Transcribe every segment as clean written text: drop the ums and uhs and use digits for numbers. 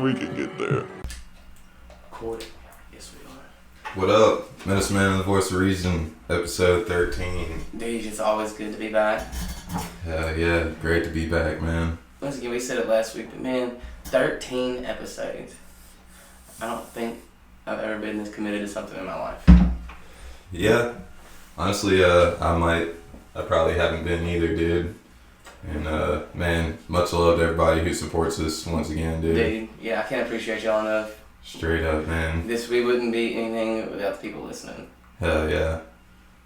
We can get there. Recording. Yes, we are. What up? Medicine Man and the Voice of Reason, episode 13. Dude, it's always good to be back. Hell yeah, great to be back, man. Once again, we said it last week, but man, 13 episodes. I don't think I've ever been this committed to something in my life. Yeah, honestly, I probably haven't been either, dude. And, man, much love to everybody who supports us once again, dude. Dude, yeah, I can't appreciate y'all enough. Straight up, man. We wouldn't be anything without the people listening. Hell yeah.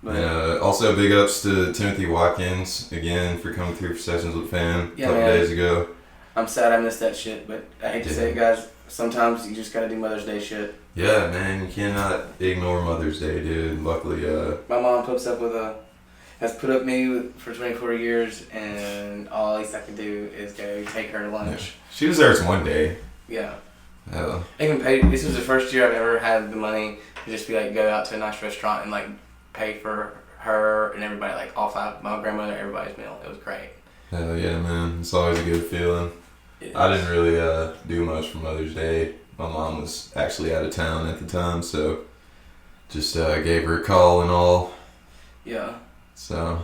But, And, also big ups to Timothy Watkins, again, for coming through for Sessions with Fam a couple days ago. I'm sad I missed that shit, but I hate to say it, guys. Sometimes you just gotta do Mother's Day shit. Yeah, man, you cannot ignore Mother's Day, dude. Luckily, My mom has put up me for 24 years, and all at least I can do is go take her to lunch. yeah. She deserves one day. Yeah. Hell. I even paid. This was the first year I've ever had the money to just be like go out to a nice restaurant and like pay for her and everybody, like all five, my grandmother, everybody's meal. It was great. Hell yeah, man. It's always a good feeling. I didn't really do much for Mother's Day. My mom was actually out of town at the time, so just gave her a call and all. Yeah. So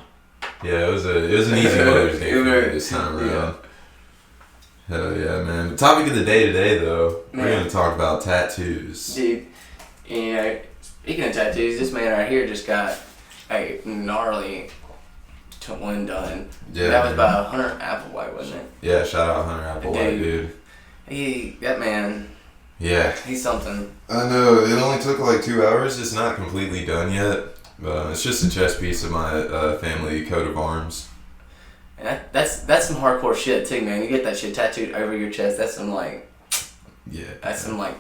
yeah, it was an easy Mother's Day for me this time around. Yeah. Hell yeah, man. The topic of the day today, though, Man. we're gonna talk about tattoos. Dude, you know, speaking of tattoos, this man right here just got a gnarly one done. Yeah, That was by Hunter Applewhite, wasn't it? Yeah, shout out Hunter Applewhite, dude. That man, Yeah. he's something. I know, it only took like 2 hours. It's not completely done yet. It's just a chest piece of my family coat of arms. And that's some hardcore shit too, man. You get that shit tattooed over your chest. That's some like. Yeah. That's some like.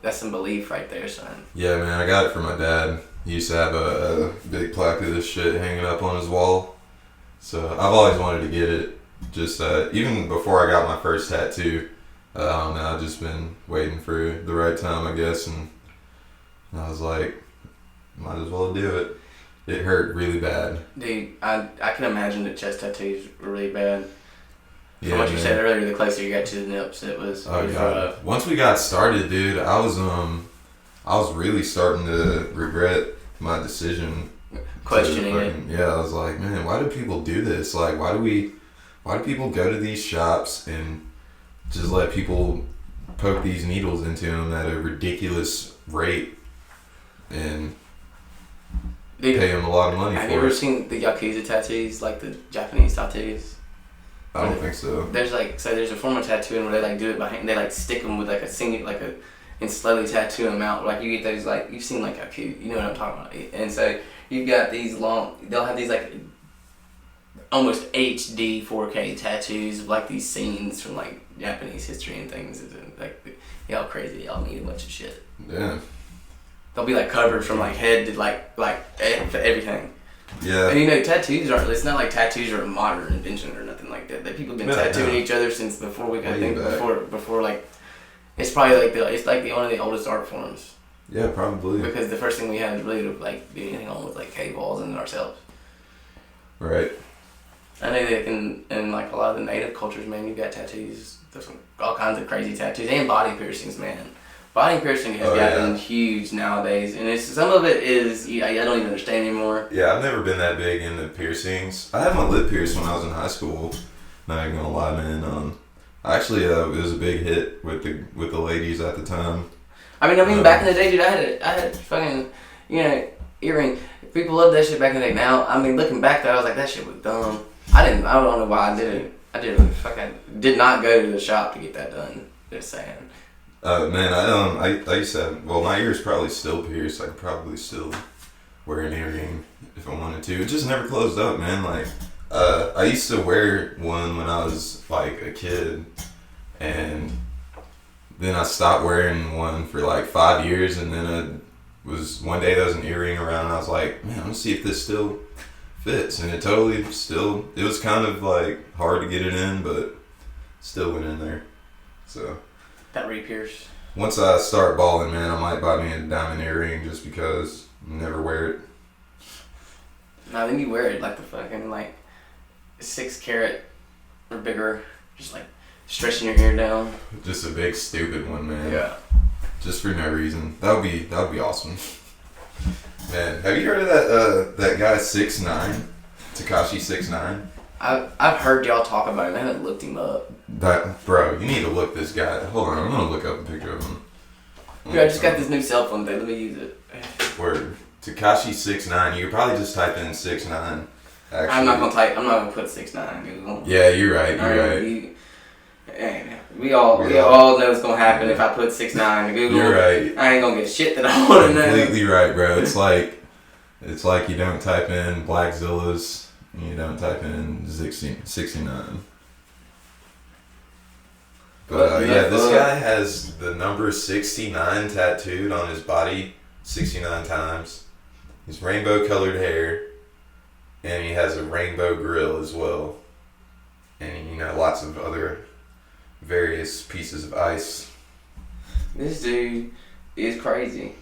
That's some belief right there, son. Yeah, man, I got it from my dad. He used to have a big plaque of this shit hanging up on his wall. So I've always wanted to get it. Just even before I got my first tattoo, I don't know, I've just been waiting for the right time, I guess, and I was like, might as well do it. It hurt really bad. Dude, I can imagine that chest tattoos were really bad. Yeah, From what you man. said earlier, the closer you got to the nips, it was. Oh it was god. rough. Once we got started, dude, I was really starting to regret my decision. Questioning it. Yeah, I was like, man, why do people do this? Like, why do people go to these shops and just let people poke these needles into them at a ridiculous rate and Dude, pay them a lot of money have for you ever it? seen the Yakuza tattoos, like the Japanese tattoos? I don't think so. There's there's a form of tattooing where they like do it by hand. They like stick them with like and slowly tattoo them out. Like you get those like you've seen like Yakuza, you know what I'm talking about. And so you've got these they'll have these like almost HD 4K tattoos of like these scenes from like Japanese history and things. And like y'all crazy, y'all need a bunch of shit. Yeah. They'll be like covered from like head to like everything. Yeah. And you know, tattoos aren't. It's not like tattoos are a modern invention or nothing like that. That people have been tattooing each other since before we got. I think before like, it's probably like one of the oldest art forms. Yeah, probably. Because the first thing we had really to like do anything on was like cave walls and ourselves. Right. I know that in like a lot of the native cultures, man, you got tattoos. There's all kinds of crazy tattoos and body piercings, man. Body piercing has gotten huge nowadays, and some of it is I don't even understand anymore. Yeah, I've never been that big into piercings. I had my lip pierced when I was in high school. Not even gonna lie, man. Actually, it was a big hit with the ladies at the time. I mean, back in the day, dude, I had fucking, earring. People loved that shit back in the day. Now, I mean, looking back, though, I was like, that shit was dumb. I don't know why I did it. I did not go to the shop to get that done. Just saying. Man, I used to have, well, my ear's probably still pierced. I could probably still wear an earring if I wanted to. It just never closed up, man. Like, I used to wear one when I was like a kid, and then I stopped wearing one for like 5 years, and then one day there was an earring around, and I was like, man, I'm gonna see if this still fits, and it was kind of like hard to get it in, but still went in there, so. That re-pierce. Once I start balling, man, I might buy me a diamond earring just because I never wear it. No, then you wear it like the fucking like 6 carat or bigger, just like stretching your ear down. Just a big stupid one, man. Yeah. Just for no reason. That would be awesome. Man, have you heard of that guy 6ix9ine? Tekashi 6ix9ine? I've heard y'all talk about him. I haven't looked him up. That bro, you need to look this guy. Hold on, I'm gonna look up a picture of him. Dude, I just got this new cell phone thing. Let me use it. Word. Tekashi 6ix9ine. You could probably just type in 6ix9ine. Actually. I'm not gonna put 6ix9ine in Google. Yeah, you're right. You're right. We all know what's gonna happen if I put 6ix9ine in Google. You're right. I ain't gonna get shit that I want to know. Completely right, bro. It's like you don't type in Blackzillas, and you don't type in 69. But yeah, this guy has the number 69 tattooed on his body 69 times. He's rainbow colored hair, and he has a rainbow grill as well. And lots of other various pieces of ice. This dude is crazy.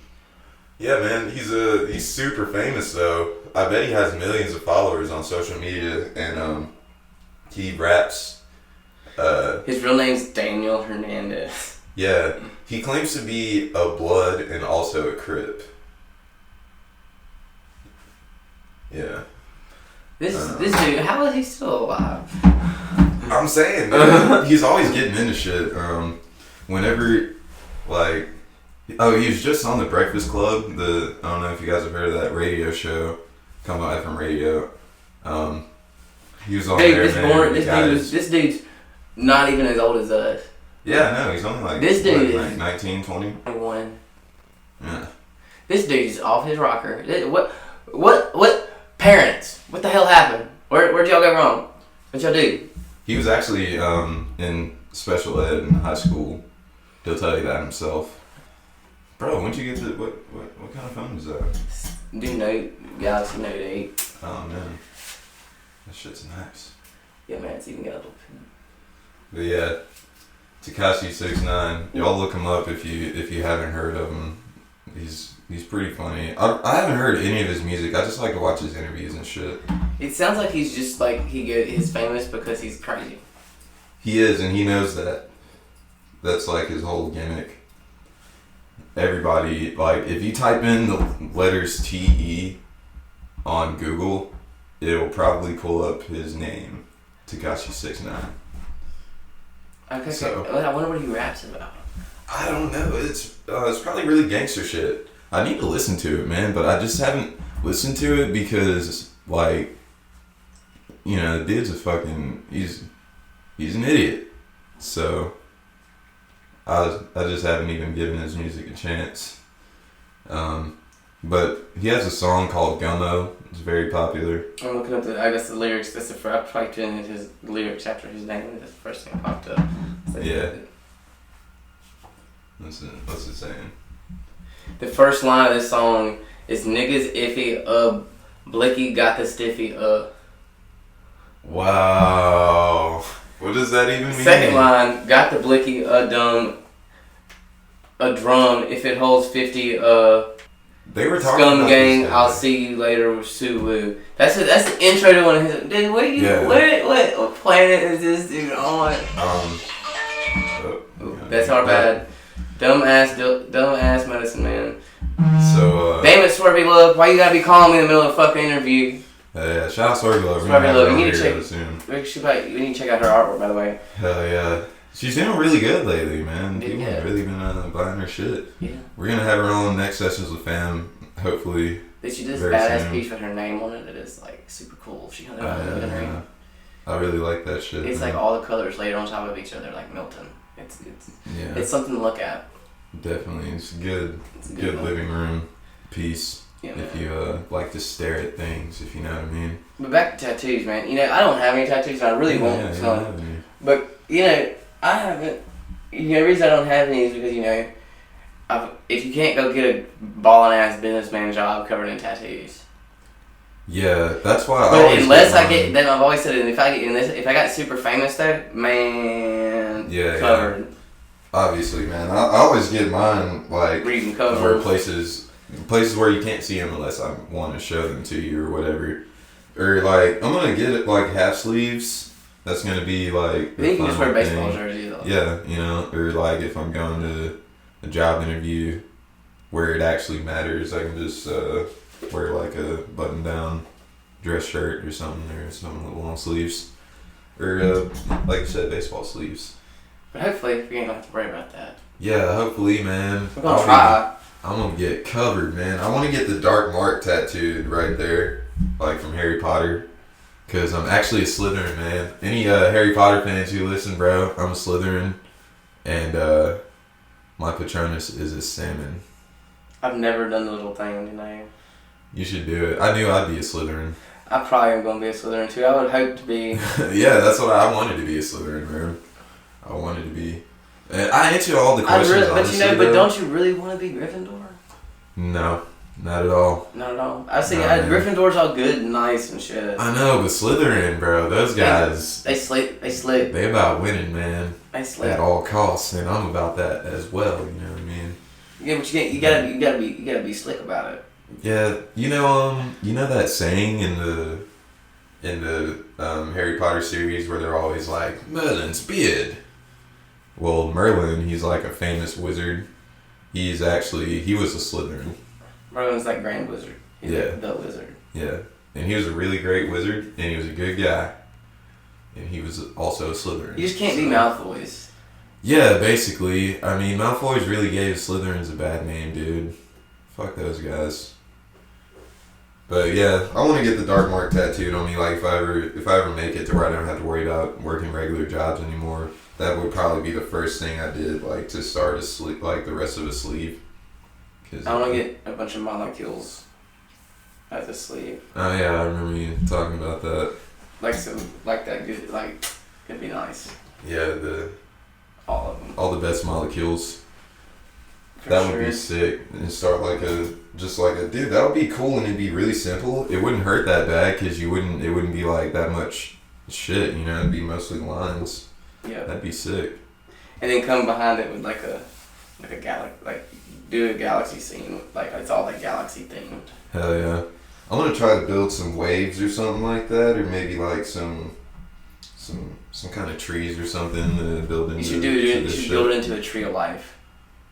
Yeah, man, he's super famous though. I bet he has millions of followers on social media, and he raps. His real name's Daniel Hernandez. Yeah, he claims to be a Blood and also a Crip. Yeah. This dude, how is he still alive? I'm saying, man, he's always getting into shit. Whenever, like, he was just on the Breakfast Club. I don't know if you guys have heard of that radio show, come on from radio. He was on there, man. This dude's not even as old as us. Yeah, no, he's only like this dude is 19, 20. 21. Yeah. This dude's off his rocker. What parents? What the hell happened? Where'd y'all go wrong? What y'all do? He was actually in special ed in high school. He'll tell you that himself. Bro, when'd you get to what kind of phone is that? Dude, Galaxy Note 8. Oh man, that shit's nice. Yeah, man, it's even got a little pin. But yeah, Tekashi 6ix9ine. Y'all look him up if you haven't heard of him. He's pretty funny. I haven't heard any of his music. I just like to watch his interviews and shit. It sounds like he's just like he's famous because he's crazy. He is, and he knows that. That's like his whole gimmick. Everybody, like, if you type in the letters TE on Google, it'll probably pull up his name, Tekashi 6ix9ine. Okay, So, I wonder what he raps about. I don't know. It's probably really gangster shit. I need to listen to it, man, but I just haven't listened to it because, like, the dude's a fucking he's an idiot. So I just haven't even given his music a chance. But he has a song called Gummo. It's very popular. I'm looking up the lyrics. That's the first. I typed in his lyrics after his name. That's the first thing that popped up. So Yeah. What's it saying? The first line of this song is "Niggas iffy, Blicky got the stiffy, Wow. What does that even mean? Second line, got the blicky, a drum. If it holds 50, They were talking Scum about gang, this, I'll see you later with Suwu. That's the intro to one of his. Dude, what planet is this dude on? That's our bad. Dumb ass medicine man. So damn it, Swervy Love, why you gotta be calling me in the middle of a fucking interview? Yeah, shout out Swervy Love. Swervy Love, we you need to check out her artwork, by the way. Hell yeah. She's doing really good lately, man. People Yeah. have really been buying her shit. Yeah. We're gonna have her on next Sessions with Fam, hopefully. Did she do this very badass soon. piece with her name on it? It is like super cool. She hung it on the living room. I really like that shit. It's man. like all the colors laid on top of each other, like Milton. It's something to look at. Definitely. It's good. It's a Good one. living room piece. Yeah, if man. you like to stare at things, if you know what I mean. But back to tattoos, man. I don't have any tattoos, and I really won't. Yeah, So. you don't have any. But I haven't. The reason I don't have any is because if you can't go get a balling ass businessman job covered in tattoos. Yeah, that's why. But unless I get, then I've always said it. If I got super famous though, man, covered. Yeah. Obviously, man. I always get mine like Reading or covers. places where you can't see them unless I want to show them to you or whatever. Or like I'm gonna get it like half sleeves That's gonna be like. Then you can just wear a final baseball thing. jersey though. Yeah, you know, or like if I'm going to a job interview where it actually matters, I can just wear like a button-down dress shirt or something with long sleeves, or like I said, baseball sleeves. But hopefully we ain't gonna have to worry about that. Yeah, hopefully, man. We're gonna try. I'm gonna get covered, man. I want to get the Dark Mark tattooed right there, like from Harry Potter, cause I'm actually a Slytherin, man. Any Harry Potter fans who listen, bro, I'm a Slytherin, and my Patronus is a salmon. I've never done the little thing, you know. You should do it. I knew I'd be a Slytherin. I probably am gonna be a Slytherin too. I would hope to be. Yeah, that's what I wanted to be, a Slytherin, man. I wanted to be. And I answered all the questions. But you know, but don't you really want to be Gryffindor? No, not at all. Not at all. I see. No, man. Gryffindor's all good and nice and shit. I know, but Slytherin, bro, those guys. They slick. They slick. They about winning, man. They slick. At all costs, and I'm about that as well. You know what I mean? Yeah, but you gotta be slick about it. Yeah, you know that saying in the Harry Potter series where they're always like Merlin's beard. Well, Merlin, he's like a famous wizard. He was a Slytherin. Merlin's like Grand Wizard. He's Yeah. like the wizard. Yeah, and he was a really great wizard, and he was a good guy, and he was also a Slytherin. You just can't be So- Malfoy's. Yeah, basically. I mean, Malfoy's really gave Slytherins a bad name, dude. Fuck those guys. But yeah, I want to get the Dark Mark tattooed on me. Like if I ever make it to where I don't have to worry about working regular jobs anymore, that would probably be the first thing I did, like to start a sleeve, like the rest of a sleeve. I want to get a bunch of molecules at the sleeve. Oh yeah, I remember you talking about that. Like that good, like it'd be nice. Yeah, All of them. all the best molecules. For That sure. would be sick. And start dude, that would be cool, and it'd be really simple. It wouldn't hurt that bad because it wouldn't be like that much shit, you know, it'd be mostly lines. Yeah. That'd be sick. And then come behind it with like a do a galaxy scene, like it's all like galaxy themed. Hell yeah. I'm gonna try to build some waves or something like that, or maybe like some kind of trees or something to build into. You should build it into a tree of life.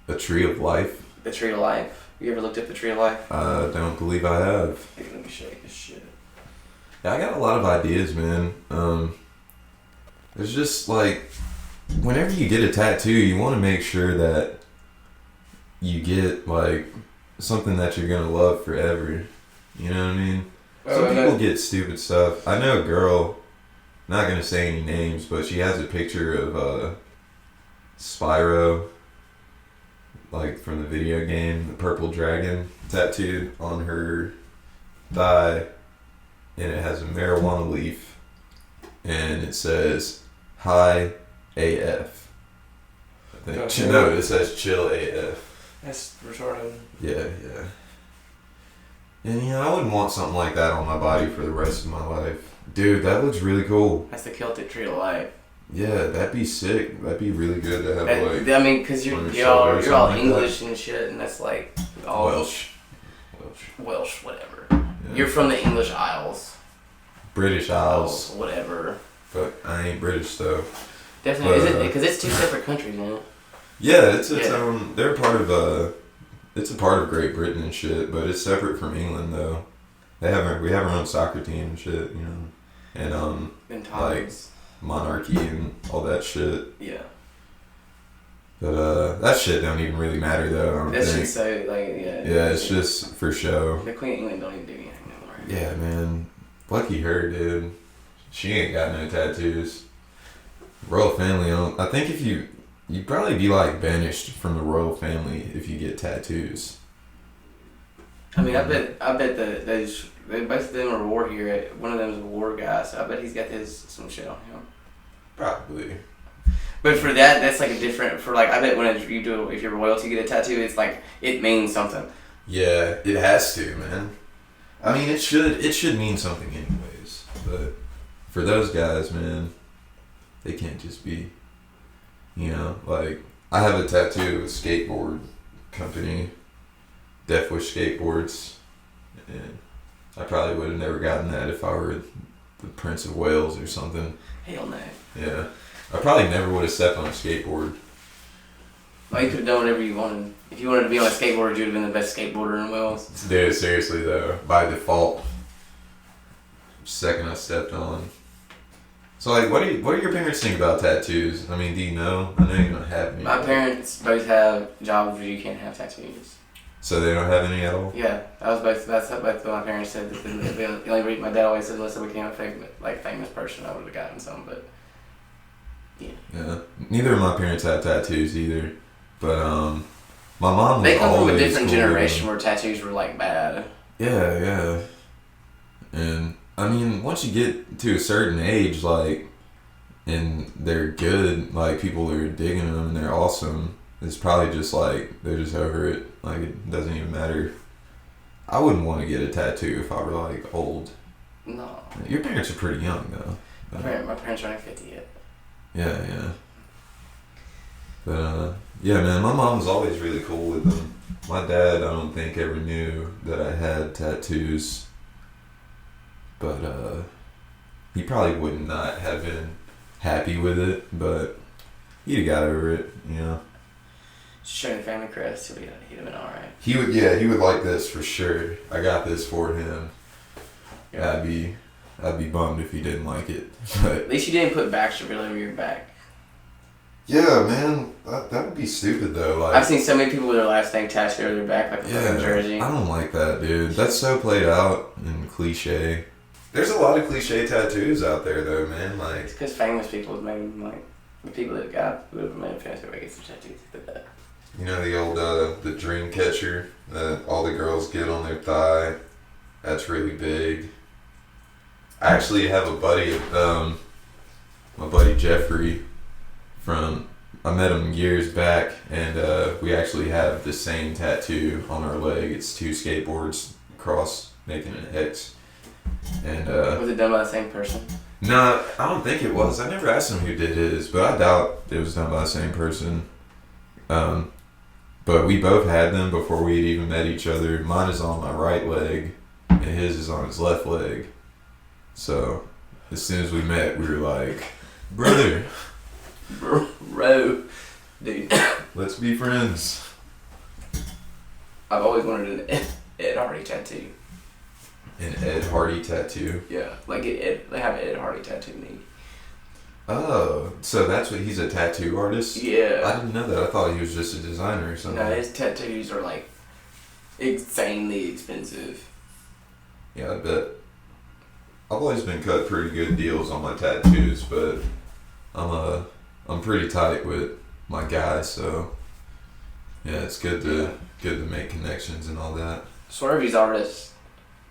A tree of life? The tree of life. You ever looked at the tree of life? I don't believe I have. Here, let me show you this shit. Yeah, I got a lot of ideas, man. It's just like, whenever you get a tattoo, you want to make sure that you get like something that you're gonna love forever. You know what I mean? Some people get stupid stuff. I know a girl, not gonna say any names, but she has a picture of Spyro, like from the video game, the purple dragon, tattooed on her thigh, and it has a marijuana leaf, and it says "High AF." I think. Okay. No, it says "Chill AF." That's retarded. Yeah. And I wouldn't want something like that on my body for the rest of my life. Dude, that looks really cool. That's the Celtic tree of life. Yeah, that'd be sick. That'd be really good to have like I mean, cause you're on your all shoulder or something like English and shit, and that's like all Welsh, whatever. yeah. You're from the English Isles. British Isles, Whatever. but I ain't British though. Definitely, But, is it? Because it's two separate countries, isn't it? Yeah, it's its Yeah. own. They're part of it's a part of Great Britain and shit, but it's separate from England though. We have our own soccer team and shit, you know, and In times. monarchy and all that shit. Yeah. But that shit don't even really matter though. I don't That's think. just so like yeah. Yeah, it's just for show. The Queen of England don't even do anything no more. Yeah, man. Lucky her, dude. She ain't got no tattoos. Royal family, I think if you'd probably be like banished from the royal family if you get tattoos. I mean, I bet those both of them are war here. One of them is a war guy, so I bet he's got some shit on him. Probably. But for that, that's like a different. For like, I bet if you're royalty, you get a tattoo, it's like it means something. Yeah, it has to, man. I mean, it should mean something anyways. But for those guys, man, they can't just be, like, I have a tattoo of a skateboard company, Deathwish Skateboards, and I probably would have never gotten that if I were the Prince of Wales or something. Hell no. Yeah. I probably never would have stepped on a skateboard. Well, you could have done whatever you wanted. If you wanted to be on a skateboard, you'd have been the best skateboarder in Wales. Dude, seriously though, by default, second I stepped on. So like, what do your parents think about tattoos? I mean, do you know? I know you don't have any. My parents both have jobs where you can't have tattoos. So they don't have any at all? Yeah, that's what both of my parents said. That the only reason my dad always said, unless I became a famous person, I would have gotten some. But yeah, neither of my parents have tattoos either. But my mom was they come from a always different cool with generation them. where tattoos were like bad. Yeah. And I mean, once you get to a certain age, like, and they're good, like people are digging them and they're awesome. It's probably just like they're just over it. Like it doesn't even matter. I wouldn't want to get a tattoo if I were like old. No. Your parents are pretty young though. My parents aren't 50 yet. Yeah. But yeah, man, my mom was always really cool with them. My dad, I don't think ever knew that I had tattoos. But he probably would not have been happy with it, but he'd have got over it, you know. Just showing the family crest, he'd have been alright. He would like this for sure. I got this for him. Yeah. I'd be bummed if he didn't like it. But At least you didn't put Baxterville over your back. yeah, man, that would be stupid though. Like I've seen so many people with their last name tattooed over their back, like a fucking jersey. I don't like that, dude. That's so played out and cliche. There's a lot of cliche tattoos out there though, man. Like It's because famous people have made them, like, the people that got, who have made famous people get some tattoos. you know the old the dream catcher that all the girls get on their thigh. That's really big. I actually have a buddy, my buddy Jeffrey, I met him years back, and we actually have the same tattoo on our leg. It's two skateboards cross making an X. And Was it done by the same person? no, I don't think it was. I never asked him who did his, but I doubt it was done by the same person. But we both had them before we had even met each other. Mine is on my right leg, and his is on his left leg. So as soon as we met, we were like, brother, Bro. Dude. let's be friends. I've always wanted an Ed Hardy tattoo. An Ed Hardy tattoo. Yeah. Like, they have an Ed Hardy tattoo me. Oh, so that's what he's a tattoo artist? Yeah. I didn't know that. I thought he was just a designer or something. No, his tattoos are, like, insanely expensive. Yeah, I bet. I've always been cut pretty good deals on my tattoos, but I'm pretty tight with my guys, so yeah, it's good to make connections and all that. Swervy's artist,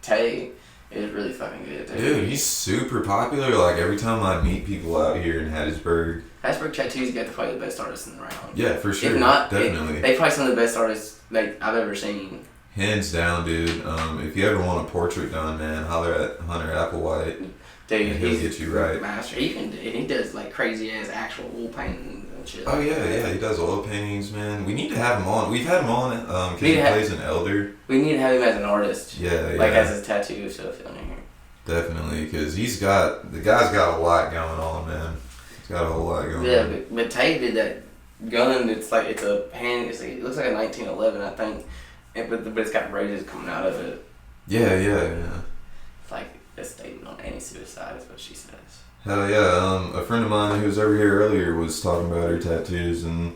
Tay, is really fucking good, Dude, he's super popular. Like every time I meet people out here in Hattiesburg. Hattiesburg Tattoos got to play the best artists in the round. Yeah, for sure. If not, definitely. they probably some of the best artists like I've ever seen. Hands down, dude. If you ever want a portrait done, man, holler at Hunter Applewhite. Dude, and he'll get you right. Master. He does like crazy ass actual wool painting and shit. Oh yeah, he does oil paintings, man. We need to have him on. We've had him on because he plays an elder. We need to have him as an artist. Yeah, like as his tattoo stuff on here. Definitely, because the guy's got a lot going on, man. He's got a whole lot going on. Yeah, but Tay did that gun. It looks like it looks like a 1911, I think. But it's got roses coming out of it. Yeah. It's like a statement on anti-suicide is what she says. Hell yeah. A friend of mine who was over here earlier was talking about her tattoos and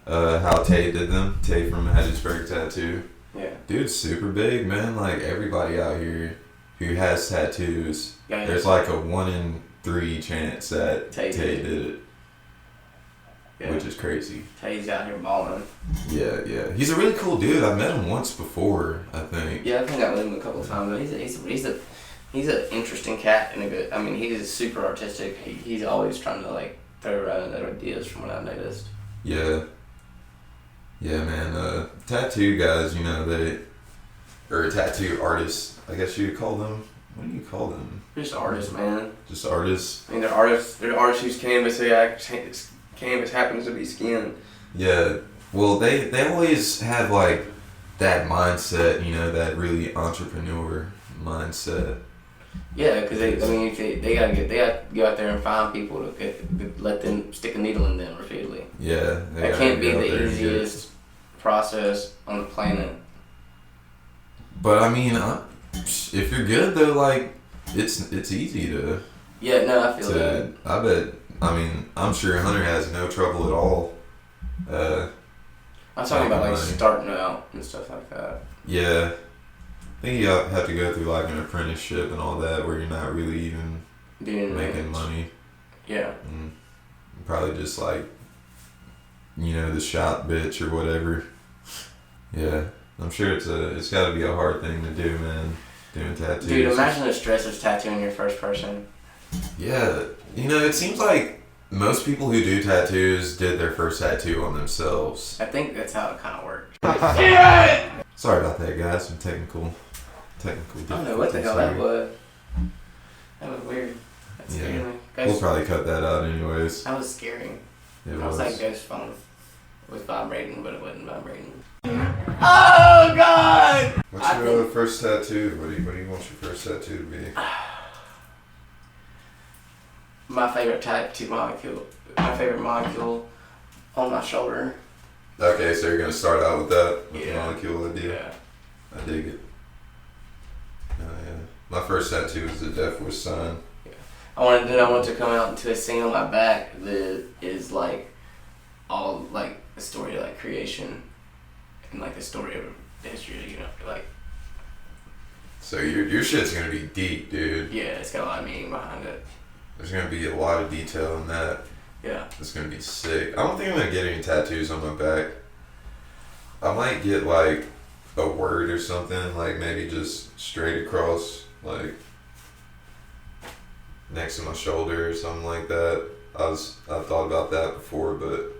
how Tay did them. Tay from Hattiesburg Tattoo. Yeah. Dude's super big, man. Like everybody out here who has tattoos, Yeah. there's like a 1 in 3 chance that Tay did it. Yeah. Which is crazy. Tay's out here balling. Yeah. He's a really cool dude. I've met hung once before, I think. Yeah, I've hung out with him a couple of times. But he's an interesting cat and a good. I mean, he's super artistic. He's always trying to like throw around other ideas from what I've noticed. Yeah, man. Tattoo guys, or tattoo artists. I guess you would call them. What do you call them? Just artists, man. Just artists. I mean, they're artists. They're artists whose canvas happens to be skin. Yeah. Well, they always have like that mindset, that really entrepreneur mindset. Yeah, because I mean, if they gotta go out there and find people to let them stick a needle in them repeatedly. Yeah, That can't be the easiest process on the planet. But I mean, if you're good though, like it's easy to. Yeah, no, I feel that. I bet. I mean, I'm sure Hunter has no trouble at all. I'm talking about like money. starting out and stuff like that. Yeah, I think you have to go through like an apprenticeship and all that, where you're not really even making money. Yeah. And probably just like, the shop bitch or whatever. Yeah, I'm sure it's got to be a hard thing to do, man. Doing tattoos. Dude, imagine the stress of tattooing your first person. Yeah, it seems like most people who do tattoos did their first tattoo on themselves. I think that's how it kind of works. Sorry about that, guys. Some technical. I don't know what the hell that was. That was weird. That scared me. We'll probably cut that out anyways. That was scary. It was like Ghost's phone was vibrating, but it wasn't vibrating. Oh God! What's your first tattoo? What do you want your first tattoo to be? My favorite tattoo molecule. My favorite molecule on my shoulder. Okay, so you're gonna start out with that, with the molecule idea. Yeah. I dig it. Oh yeah. My first tattoo was the Death Wish sign. Yeah. I wanted to come out into a scene on my back that is like all like the story of like creation and like the story of the history, like. So your shit's gonna be deep, dude. Yeah, it's got a lot of meaning behind it. There's gonna be a lot of detail in that. Yeah. It's gonna be sick. I don't think I'm gonna get any tattoos on my back. I might get like a word or something, like maybe just straight across, like next to my shoulder or something like that. I've thought about that before, but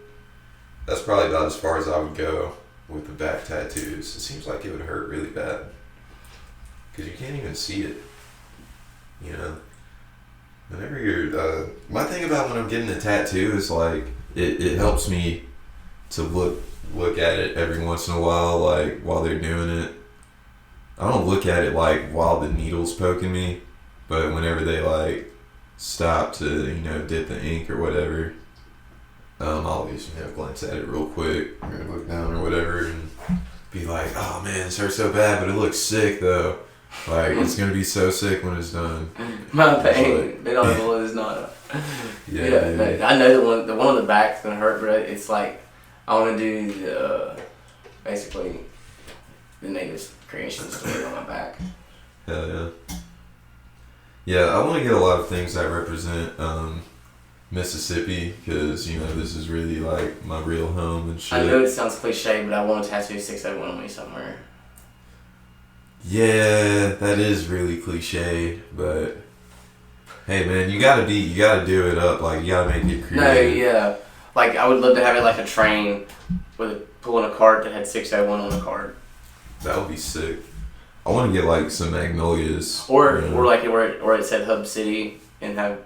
that's probably about as far as I would go with the back tattoos. It seems like it would hurt really bad because you can't even see it. Whenever you're, my thing about when I'm getting a tattoo is like it helps me to look at it every once in a while, like while they're doing it. I don't look at it like while the needle's poking me, but whenever they like stop to dip the ink or whatever, I'll always glance at it real quick or look down or whatever and be like, oh man, this hurts so bad, but it looks sick though. Like it's gonna be so sick when it's done. My pain, they don't know what it's not. Yeah. I know the one on the back's gonna hurt, but it's like I want to do the basically the native creation story on my back. Hell yeah. Yeah, I want to get a lot of things that represent Mississippi because this is really like my real home and shit. I know it sounds cliche, but I want to tattoo 601 on me somewhere. Yeah, that is really cliche, but hey man, you gotta do it up, like you gotta make it creative. No, yeah. Like I would love to have it like a train with pulling a cart that had 601 on the cart. That would be sick. I wanna get like some magnolias. Or like where it said Hub City and have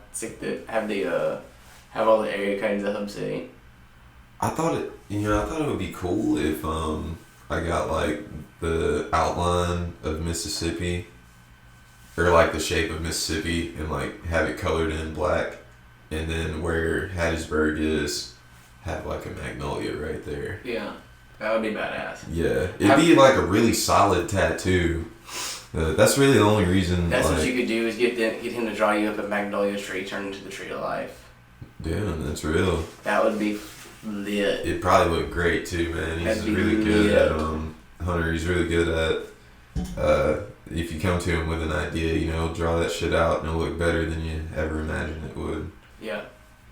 all the area codes of Hub City. I thought it would be cool if I got like the outline of Mississippi or like the shape of Mississippi and like have it colored in black, and then where Hattiesburg is have like a magnolia right there. Yeah, that would be badass. Yeah, it'd be like a really solid tattoo. That's really the only reason. That's what you could do is get him to draw you up a magnolia tree turned into the tree of life. Damn, that's real. That would be lit. It'd probably look great too, man. He's really good at Hunter. He's really good at if you come to him with an idea, he'll draw that shit out and it'll look better than you ever imagined it would. Yeah,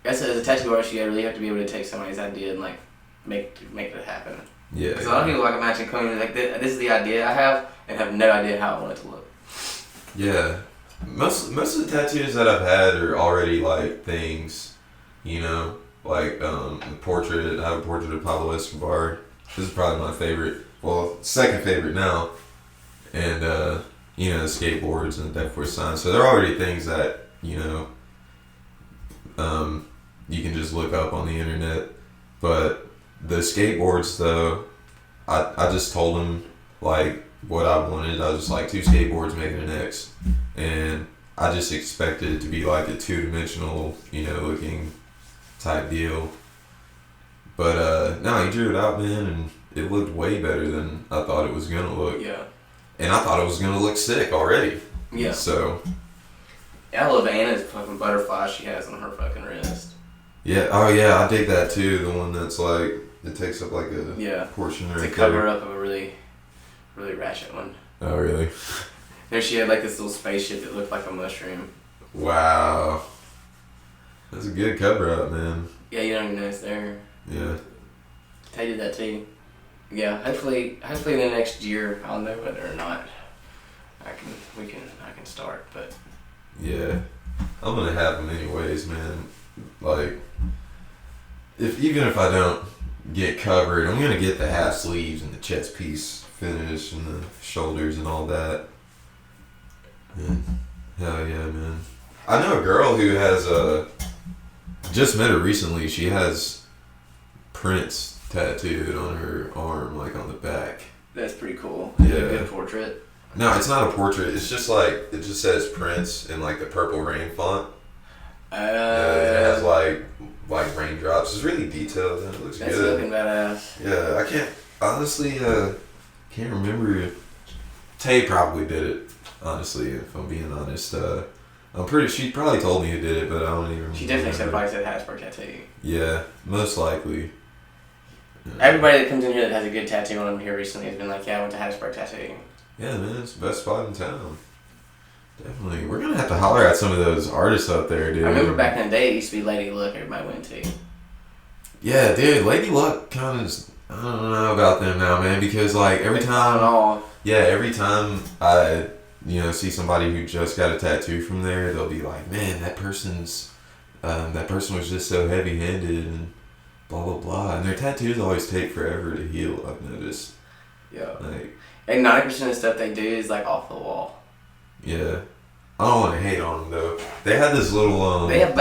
as a tattoo artist, you really have to be able to take somebody's idea and like make it happen. Yeah. Because a lot of people like imagine coming like this is the idea I have and have no idea how I want it to look. Yeah, most of the tattoos that I've had are already like things, like the portrait. I have a portrait of Pablo Escobar. This is probably my favorite. Well, second favorite now. And, the skateboards and the Death Wish sign. So they're already things that, you can just look up on the internet. But the skateboards, though, I just told them, like, what I wanted. I was just like, 2 skateboards making an X. And I just expected it to be like a 2-dimensional, looking type deal. But no, he drew it out, man, and it looked way better than I thought it was gonna look. Yeah. And I thought it was gonna look sick already. Yeah. So. Yeah, I love Anna's fucking butterfly she has on her fucking wrist. Yeah. Oh yeah, I dig that too. The one that's like it takes up like a portion right to cover up of a really, really ratchet one. Oh really? There she had like this little spaceship that looked like a mushroom. Wow. That's a good cover up, man. Yeah, you don't even know it's there. Yeah. I did that too. Yeah, hopefully in the next year I'll know whether or not I can start. But yeah, I'm gonna have them anyways, man. Like, even if I don't get covered, I'm gonna get the half sleeves and the chest piece finish and the shoulders and all that. And hell yeah, man. I know a girl who has just met her recently. She has Prince tattooed on her arm, like on the back. that's pretty cool. Yeah. A good portrait. No, it's not a portrait. It's just like it just says Prince in like the Purple Rain font. It has like raindrops. It's really detailed and it looks that's good. looking badass. Yeah, I can't honestly can't remember. Tay probably did it. Honestly, if I'm being honest, I'm pretty. She probably told me who did it, but I don't even. She definitely said remember. probably said Hasbro tattoo. Yeah, most likely. Yeah. Everybody that comes in here that has a good tattoo on them here recently has been like, yeah, I went to Hasbro tattoo. Yeah, man, it's the best spot in town. Definitely. We're gonna have to holler at some of those artists out there, dude. I remember back in the day, it used to be Lady Luck everybody went to. Yeah, dude, Lady Luck kind of. I don't know about them now, man, because like every time. Yeah, every time I see somebody who just got a tattoo from there, they'll be like, man, that person was just so heavy-handed and blah blah blah, and their tattoos always take forever to heal. I've noticed. Yeah. Like. And 90% of stuff they do is like off the wall. Yeah. I don't want to hate on them though. They had this little They have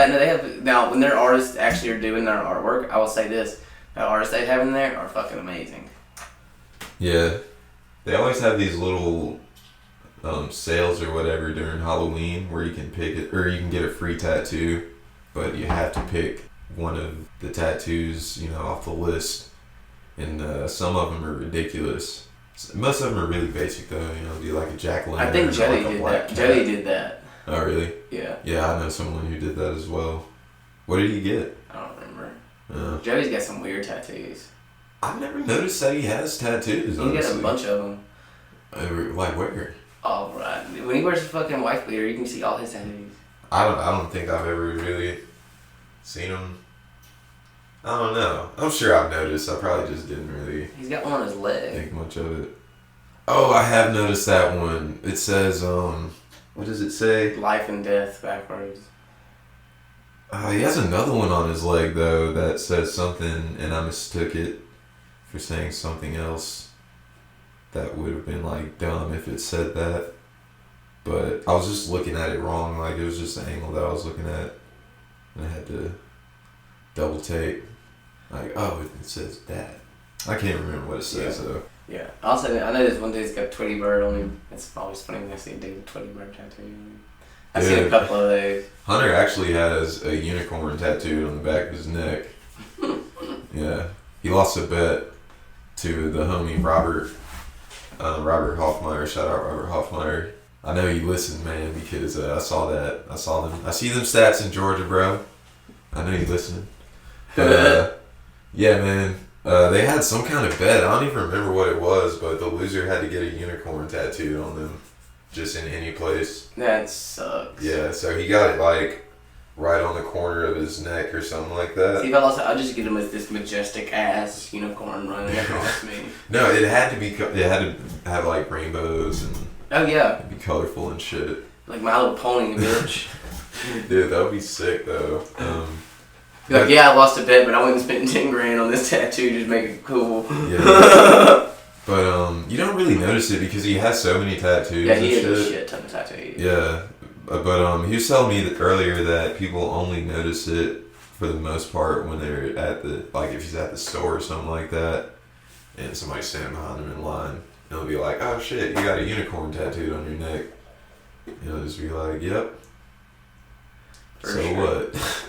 now when their artists actually are doing their artwork. I will say this: the artists they have in there are fucking amazing. Yeah. They always have these little sales or whatever during Halloween where you can pick it or you can get a free tattoo, but you have to pick one of the tattoos, off the list, and some of them are ridiculous. Most of them are really basic though, do like a jack-o'-lantern. I think Jody like did that. Jody did that. Oh really? Yeah. Yeah, I know someone who did that as well. What did he get? I don't remember. Jody's got some weird tattoos. I've never noticed that he has tattoos. He got a bunch of them. Like where? Oh right. When he wears a fucking wife beater, you can see all his tattoos. I don't think I've ever really seen him. I don't know. I'm sure I've noticed. I probably just didn't really. He's got one on his leg. Think much of it. Oh, I have noticed that one. It says what does it say? Life and death backwards. He has another one on his leg though that says something, and I mistook it for saying something else. That would have been like dumb if it said that. But I was just looking at it wrong. Like it was just the angle that I was looking at, and I had to double take. Like, oh, it says that. I can't remember what it says though. Yeah. Also, I know this one dude's got Tweety Bird on him. It's always funny when I see a dude with Tweety Bird tattoo. I've seen a couple of those. Hunter actually has a unicorn tattooed on the back of his neck. Yeah. He lost a bet to the homie Robert Hoffmeyer. Shout out Robert Hoffmeyer. I know you listened, man, because I saw that. I saw them. I see them stats in Georgia, bro. I know you listening. But, yeah, man. They had some kind of bet. I don't even remember what it was, but the loser had to get a unicorn tattooed on them, just in any place. That sucks. Yeah, so he got it like right on the corner of his neck or something like that. See, if I lost it, I'll just get him with this majestic ass unicorn running across me. No, it had to be. It had to have like rainbows and. Oh yeah. Be colorful and shit. Like My Little Pony, bitch. Dude, that would be sick though. Like, yeah, I lost a bet, but I went and spent 10 grand on this tattoo just to make it cool. Yeah. But you don't really notice it because he has so many tattoos. Yeah, he and has shit. a shit ton of tattoos. Yeah, but he was telling me that earlier that people only notice it for the most part when they're at the if he's at the store or something like that, and somebody's standing behind him in line, they'll be like, "Oh shit, you got a unicorn tattooed on your neck." He'll just be like, "Yep." For So sure. what?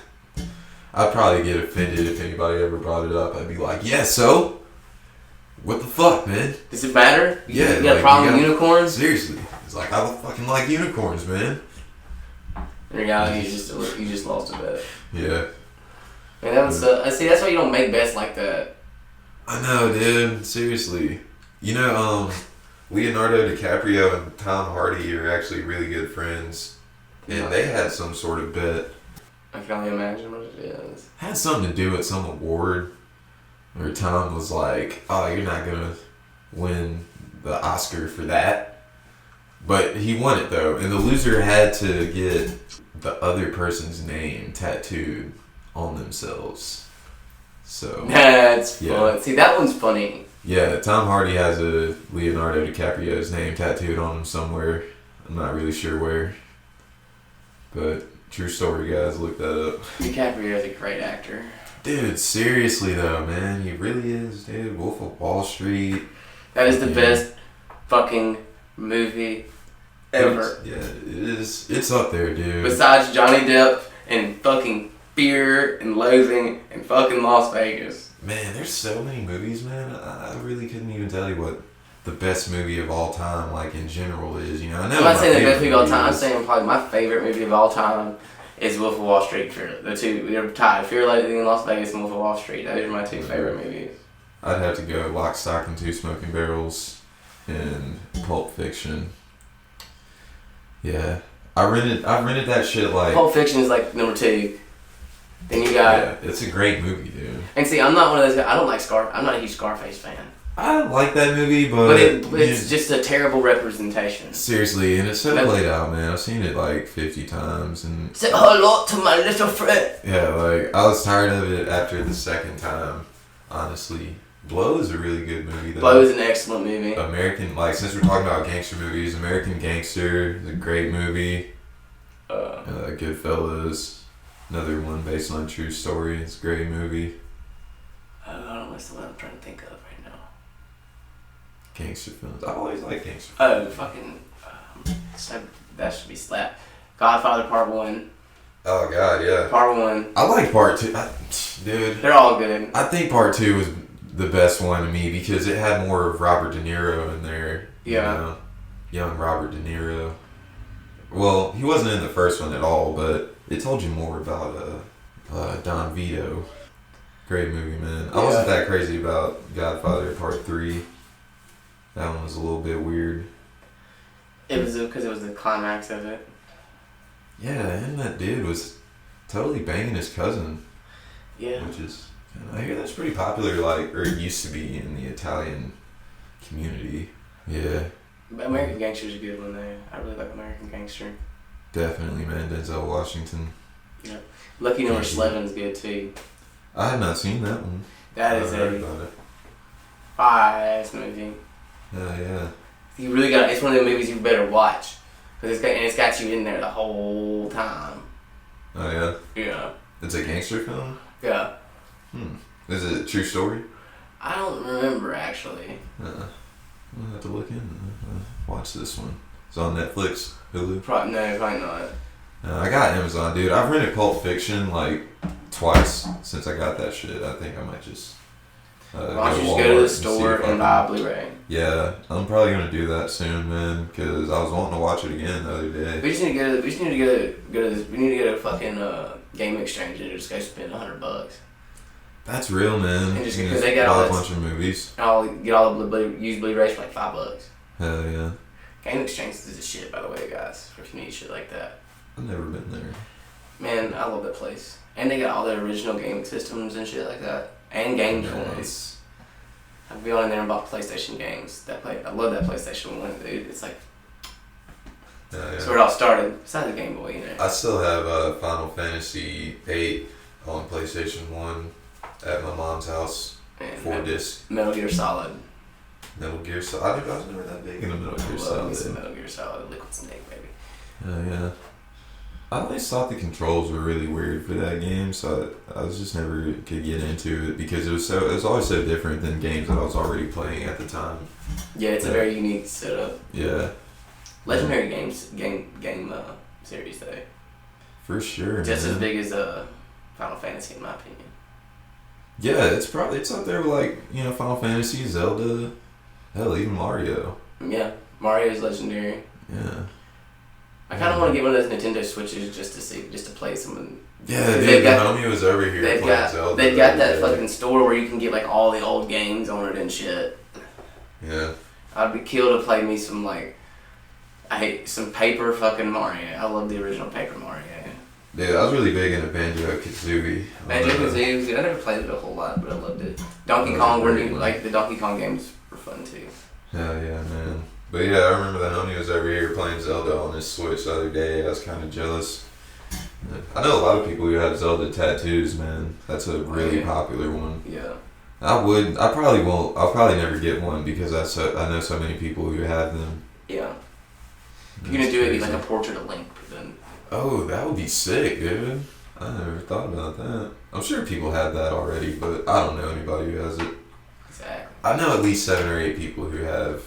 I'd probably get offended if anybody ever brought it up. I'd be like, "Yeah, so what the fuck, man? Does it matter? Yeah, You got like, a problem you with got- unicorns? Seriously." It's like, I fucking like unicorns, man. In reality, you just lost a bet. Yeah. Man, that was see. That's why you don't make bets like that. I know, dude. Seriously. You know, Leonardo DiCaprio and Tom Hardy are actually really good friends. And they had some sort of bet. I can only imagine what it is. Had something to do with some award. Where Tom was like, "Oh, you're not gonna win the Oscar for that." But he won it though. And the loser had to get the other person's name tattooed on themselves. So That's Yeah. fun. See, that one's funny. yeah, Tom Hardy has a Leonardo DiCaprio's name tattooed on him somewhere. I'm not really sure where. But true story, guys. Look that up. DiCaprio is a great actor. Dude, seriously though, man. He really is, dude. Wolf of Wall Street. That is the Yeah. best fucking movie ever. Yeah, it is. It's up there, dude. Besides Johnny Depp and fucking Fear and Loathing and fucking Las Vegas. Man, there's so many movies, man. I really couldn't even tell you what the best movie of all time, like in general, is. You know, I know. I'm not my saying the best favorite movie of all time. I'm is- saying probably my favorite movie of all time is Wolf of Wall Street. The two, they're tied. Fear, Loathing in Las Vegas and Wolf of Wall Street. Those are my two favorite movies. I'd have to go Lock, Stock, and Two Smoking Barrels and Pulp Fiction. Yeah, I rented that shit like. Pulp Fiction is like number 2. Then you got Yeah, it's a great movie, dude. and see, I'm not one of those guys. I don't like I'm not a huge Scarface fan. I like that movie, but, But it's just a terrible representation. seriously, and it's so That- played out, man. I've seen it like 50 times, and Say hello to my little friend. yeah, like I was tired of it after the second time. Honestly, Blow is a really good movie though. Blow is an excellent movie. American, like since we're talking about gangster movies, American Gangster is a great movie. Goodfellas, another one based on a true story. It's a great movie. I don't know what's the one I'm trying to think of right now. Gangster films. I always like gangster. Oh, fucking. That should be Slap. Godfather Part 1. Oh God, yeah. Part 1. I like part 2. Dude, They're all good. I think part 2 was the best one to me because it had more of Robert De Niro in there. Yeah. You know? Young Robert De Niro. Well, he wasn't in the first one at all, but it told you more about Don Vito. Great movie, man. I wasn't that crazy about Godfather Part 3. That one was a little bit weird. It was because it was the climax of it. Yeah, and that dude was totally banging his cousin, Yeah. which is, I hear that's pretty popular, like, or it used to be in the Italian community. Yeah, But American Gangster's a good one though. I really like American Gangster. definitely, man. Denzel Washington. Lucky Number Thank you. 11's good too. I have not seen that one. That is I've heard a about it. fire-ass movie. Yeah. You really got. It's one of the movies you better watch, because it's got you in there the whole time. Oh yeah. Yeah. It's a gangster film. Yeah. Is it a true story? I don't remember actually. I'll have to look in. Watch this one. It's on Netflix, Hulu. Probably not. I got Amazon, dude. I've rented Pulp Fiction like twice since I got that shit. I think I might just. Why don't you just go to Walmart the see store if I and can- buy a Blu-ray? Yeah, I'm probably gonna do that soon, man. Cause I was wanting to watch it again the other day. We just need to go. We need to go to fucking Game Exchange and just go spend $100. That's real, man. And just You because they got buy all a that- bunch of movies. I'll get all the used Blu-rays for like $5. Hell yeah. Game Exchange is the shit, by the way, guys. If you need shit like that, I've never been there. man, I love that place. And they got all the original gaming systems and shit like that, and games for it. Nice. I've gone in there and bought PlayStation games. I love that PlayStation 1, dude. It's like Yeah, that's yeah. where it all started. Besides the Game Boy, you know. I still have Final Fantasy 8 on PlayStation 1 at my mom's house. And 4-disc. Metal Gear Solid. Metal Gear Solid. I was never that big in a Metal Gear Love me some Solid. Metal Gear Solid. Liquid Snake, baby. Yeah. I always thought the controls were really weird for that game, so I was just never could get into it because it was always so different than games that I was already playing at the time. Yeah, it's a very unique setup. Yeah. Legendary game series though. For sure. Just man. as big as Final Fantasy in my opinion. Yeah, it's up there with like, you know, Final Fantasy, Zelda, hell, even Mario. Yeah, Mario's legendary. Yeah. I kind of want to get one of those Nintendo Switches just to play some. Yeah, They've dude, the got- homie was over here They've playing got Zelda. they've got that yeah. fucking store where you can get like all the old games on it and shit. Yeah. I'd be killed to play me some like I hate some Paper fucking Mario. I love the original Paper Mario. Dude, I was really big into Banjo-Kazooie. Banjo-Kazooie, dude, I never played it a whole lot, but I loved it. Donkey That was Kong, a were great new, one. like the Donkey Kong games were fun too. Hell yeah, man. But yeah, I remember that homie was over here playing Zelda on his Switch the other day. I was kind of jealous. I know a lot of people who have Zelda tattoos, man. That's a really Yeah. popular one. Yeah. I probably won't. I'll probably never get one because I know so many people who have them. Yeah. If you're That's gonna do it, be crazy. like a portrait of Link, then Oh, that would be sick, dude. I never thought about that. I'm sure people have that already, but I don't know anybody who has it. exactly. I know at least 7 or 8 people who have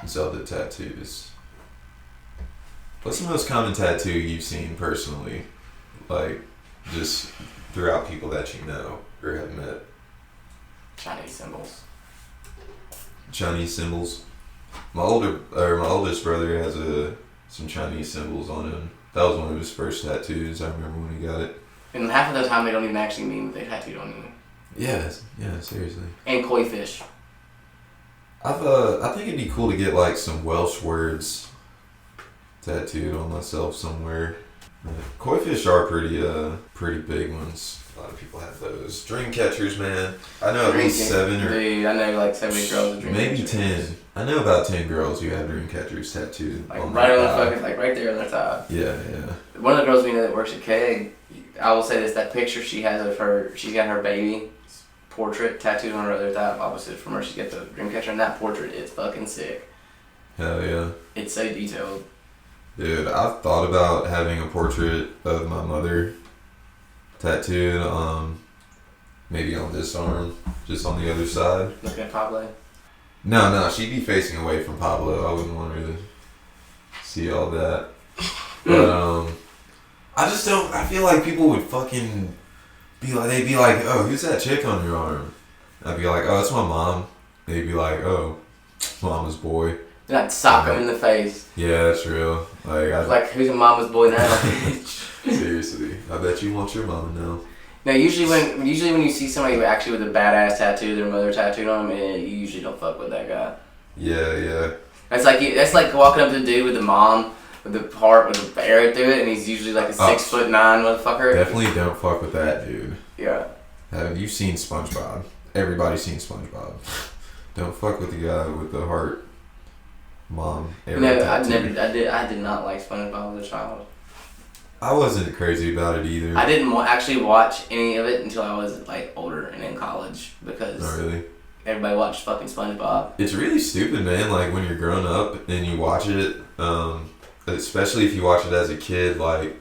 Zelda tattoos. What's the most common tattoo you've seen personally? Like, just throughout people that you know or have met? Chinese symbols. Chinese symbols. My oldest brother has some Chinese symbols on him. That was one of his first tattoos. I remember when he got it. And half of the time they don't even actually mean what they tattooed on you. Yeah, seriously. And koi fish. I think it'd be cool to get like some Welsh words tattooed on myself somewhere. Koi fish are pretty big ones. A lot of people have those. Dream catchers, man. I know at least 7 or Dude, I know like 7 girls with dream maybe catchers. 10. I know about 10 girls who have dream catchers tattooed. Like on right their on the thigh. fucking, like right there on their thigh. Yeah. One of the girls we know that works at Keg, I will say this, that picture she has of her, she's got her baby portrait tattooed on her other thigh, opposite from her. She's got the dream catcher, and that portrait is fucking sick. Hell yeah. It's so detailed. Dude, I've thought about having a portrait of my mother tattooed, maybe on this arm, just on the other side. Looking at Pablo. No, she'd be facing away from Pablo. I wouldn't want her to see all that. But I just don't. I feel like people would fucking be like, they'd be like, "Oh, who's that chick on your arm?" I'd be like, "Oh, it's my mom." They'd be like, "Oh, mama's boy." And I'd sock him in the face. Yeah, that's real. Like, who's a mama's boy now? Seriously, I bet you want your mama now. No, usually when you see somebody actually with a badass tattoo, their mother tattooed on them, you usually don't fuck with that guy. Yeah. That's like walking up to the dude with the mom with the heart with the arrow through it, and he's usually like a 6'9" motherfucker. Definitely don't fuck with that dude. Yeah. Have you seen SpongeBob? Everybody's seen SpongeBob. Don't fuck with the guy with the heart. Mom. No, tattoo. I did not like SpongeBob as a child. I wasn't crazy about it either. I didn't actually watch any of it until I was like older and in college because Not really. everybody watched fucking SpongeBob. It's really stupid, man. Like when you're grown up and you watch it, especially if you watch it as a kid. Like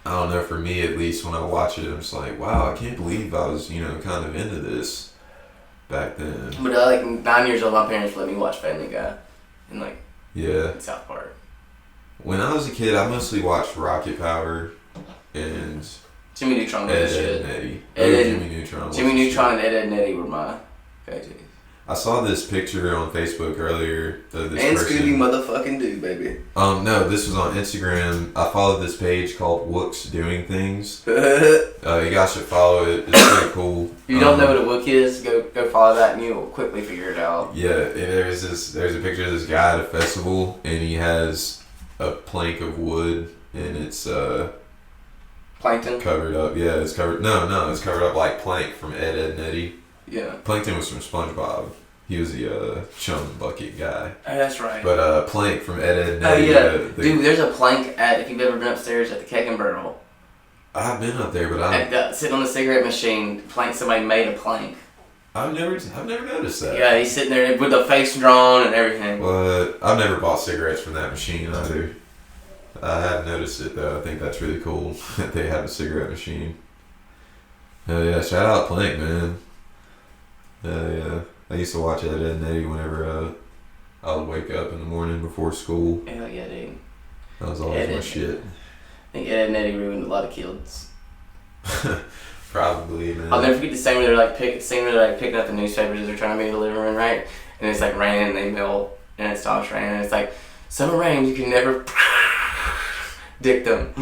I don't know, for me at least, when I watch it, I'm just like, wow, I can't believe I was, kind of into this back then. But like 9 years old, my parents let me watch Family Guy and like Yeah. South Park. When I was a kid, I mostly watched Rocket Power and Jimmy Neutron was Ed, the Ed shit. and Eddie. Ed- Jimmy Neutron. was Jimmy the Neutron shit. and Ed, and Eddie were my favorite. I saw this picture on Facebook earlier of this And person. Scooby motherfucking Doo, baby. No, this was on Instagram. I followed this page called Wook's Doing Things. You You guys should follow it. It's pretty cool. don't know what a Wook is? Go follow that and you'll quickly figure it out. Yeah, and there's a picture of this guy at a festival, and he has a plank of wood, and it's Plankton? covered up. Yeah, it's covered. No, it's covered up like Plank from Ed, Ed and Eddie. Yeah. Plankton was from SpongeBob. He was the chum bucket guy. Oh, that's right. But Plank from Ed, Ed and Oh Eddie. yeah, the- dude. There's a plank if you've ever been upstairs at the Keg and Burtle, I've been up there, but I sitting on the cigarette machine. Somebody made a plank. I've never noticed that. Yeah, he's sitting there with the face drawn and everything. But I've never bought cigarettes from that machine either. I have noticed it though. I think that's really cool that they have a cigarette machine. Hell yeah! Shout out Plank, man. Hell yeah! I used to watch Ed, Ed and Eddie whenever I would wake up in the morning before school. Hell yeah, dude. That was always my shit. I think Ed and Eddie ruined a lot of kids. Probably, man. I'll never forget the scene where they're like picking up the newspapers as they're trying to be in the living room, right? And it's like raining and they melt and it stops raining and it's like, summer rain, you can never dick them.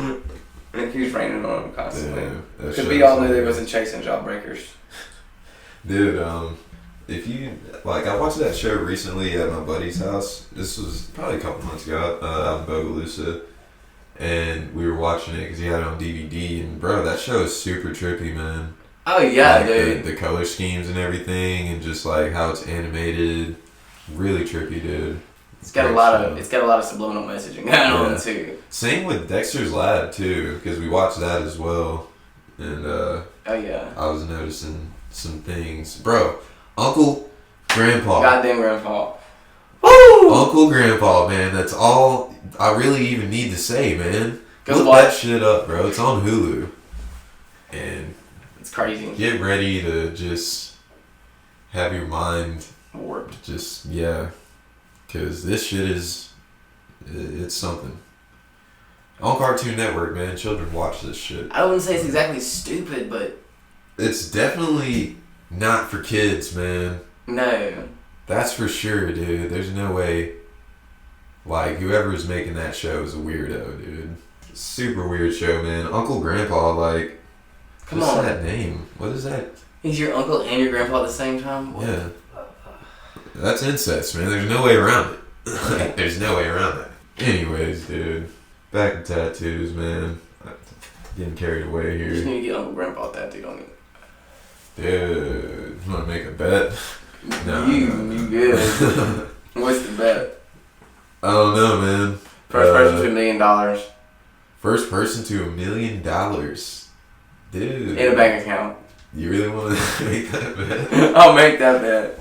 And it keeps raining on them constantly. Because we all knew they wasn't chasing jawbreakers. Dude, if you, like, I watched that show recently at my buddy's house. This was probably a couple months ago, out in Bogalusa. And we were watching it because he had it on DVD. And, bro, that show is super trippy, man. Oh, yeah, like, dude. The color schemes and everything, and just, like, how it's animated. Really trippy, dude. It's got a lot of subliminal messaging going on, too. Same with Dexter's Lab, too, because we watched that as well. And, oh, yeah. I was noticing some things. Bro, Uncle Grandpa. Goddamn Grandpa. Woo! Uncle Grandpa, man. That's all I really even need to say, man. Go Look watch that shit up, bro. It's on Hulu. And it's crazy. get ready to just have your mind warped. Just, yeah. Because this shit it's something. On Cartoon Network, man. Children watch this shit. I wouldn't say it's exactly stupid, but it's definitely not for kids, man. No. That's for sure, dude. There's no way. Like, whoever's making that show is a weirdo, dude. Super weird show, man. Uncle Grandpa, like, come what's on. that name? What is that? He's your uncle and your grandpa at the same time? What? Yeah. That's incest, man. There's no way around it. There's no way around it. Anyways, dude. Back to tattoos, man. Getting carried away You here. just need to get Uncle Grandpa tattooed on you. Dude, you want to make a bet? No. You good. What's the bet? I don't know, man. First person to $1 million. First person to $1 million. Dude. In a bank account. You really want to make that bet? I'll make that bet.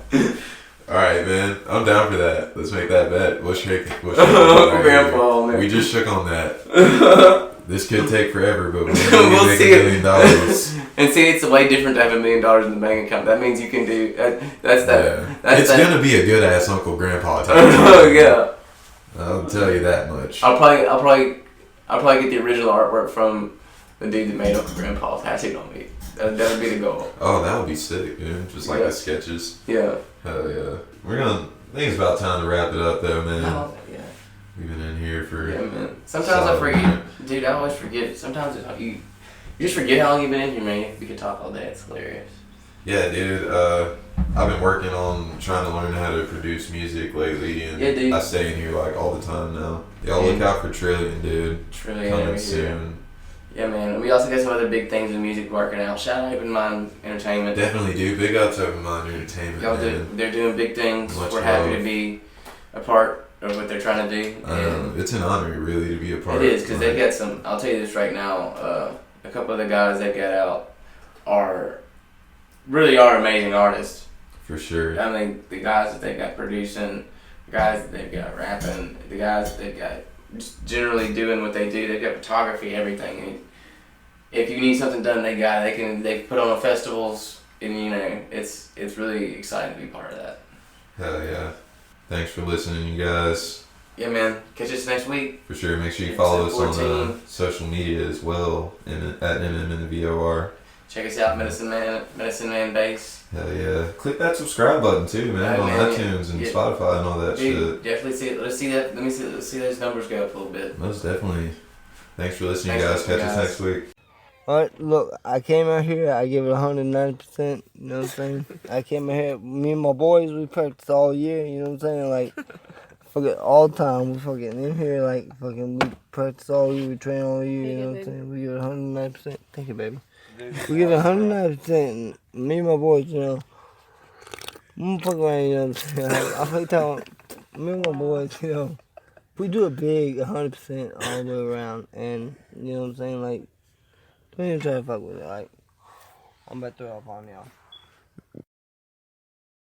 Alright, man. I'm down for that. Let's make that bet. We'll shake it. Uncle Grandpa, man. We just shook on that. This could take forever, but we'll make $1 million. And see, it's way different to have $1 million in the bank account. That means you can do. It's gonna be a good ass Uncle Grandpa type. Oh yeah. I'll tell you that much. I'll probably get the original artwork from the dude that made Uncle Grandpa tattooed on me. That would be the goal. Oh, that would be sick, dude. Just like the sketches. Yeah. Hell yeah. I think it's about time to wrap it up, though, man. Oh, yeah. We've been in here for. Yeah, man. Sometimes I forget, dude. I always forget. Sometimes you just forget how long you've been in here, man. We could talk all day. It's hilarious. Yeah, dude. I've been working on trying to learn how to produce music lately, and yeah, dude. I stay in here like all the time now. Y'all look out for Trillion, dude. Trillion coming soon. Yeah, man. We also got some other big things in music working out. Shout out Open Mind Entertainment. Definitely, dude. Big ups to Open Mind Entertainment. Y'all they're doing big things. We're happy to be a part of what they're trying to do. It's an honor, really, to be a part of it. It is, because they got some. I'll tell you this right now. A couple of the guys they got out are amazing artists. For sure. I mean, the guys that they got producing, the guys that they've got rapping, the guys that they've got just generally doing what they do. They've got photography, everything. And if you need something done, they got it. They put on festivals, and it's really exciting to be part of that. Hell yeah. Thanks for listening, you guys. Yeah, man. Catch us next week. For sure. Make sure you follow us on social media as well, at MMNVOR. Check us out, Medicine Man Base. Hell yeah. Click that subscribe button too, man, on iTunes and Spotify and all that shit. Definitely see it. Let's see those numbers go up a little bit. Most definitely. Thanks for listening, guys. Catch us next week. Alright, look, I came out here, I give it 190%, you know what I'm saying? I came out here, me and my boys, we practice all year, you know what I'm saying? Like, fucking all the time, we fucking in here, like, fucking, we practice all year, we train all year, you know what I'm saying? We give it 190%. Thank you, baby. We give it 190%, and me and my boys, you know, I'm fucking around, you know what I'm saying? Like, I play time, me and my boys, you know, we do it big, 100% all the way around, and, you know what I'm saying? Like, don't even try to fuck with it, like, I'm about to throw up on y'all.